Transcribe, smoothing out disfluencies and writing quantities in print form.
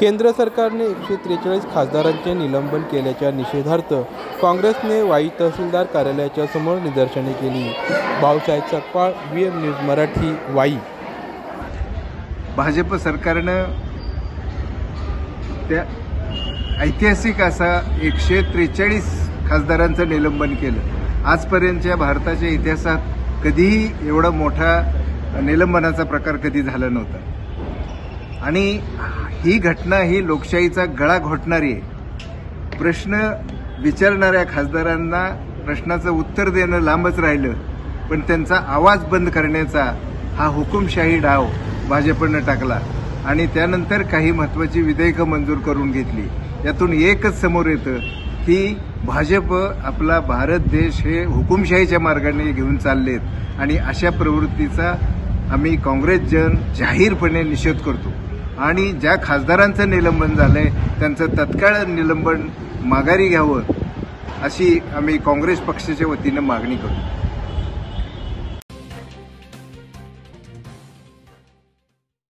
केंद्र सरकारने 143 खासदारांचे निलंबन केल्याच्या निषेधार्थ काँग्रेसने वाई तहसीलदार कार्यालयाच्या समोर निदर्शने केली। Bhausaheb Sakpal, VM news Marathi, Wai. भाजप सरकारनं त्या ऐतिहासिक असा 143 खासदारांचं निलंबन केलं। आजपर्यंतच्या भारताच्या इतिहासात कधीही एवढा मोठा निलंबनाचा प्रकार कधी झाला नव्हता आणि ही घटना ही लोकशाहीचा गळा घोटणारी आहे। प्रश्न विचारणाऱ्या खासदारांना प्रश्नाचं उत्तर देणं लांबच राहिलं, पण त्यांचा आवाज बंद करण्याचा हा हुकुमशाही डाव भाजपनं टाकला आणि त्यानंतर काही महत्त्वाची विधेयकं मंजूर करून घेतली। यातून एकच समोर येतं की भाजप आपला भारत देश हे हुकुमशाहीच्या मार्गाने घेऊन चाललेत आणि अशा प्रवृत्तीचा आम्ही काँग्रेसजन जाहीरपणे निषेध करतो आणि ज्या खासदारांचं निलंबन झालंय त्यांचं तत्काळ निलंबन माघारी घ्यावं अशी आम्ही काँग्रेस पक्षाच्या वतीनं मागणी करतो।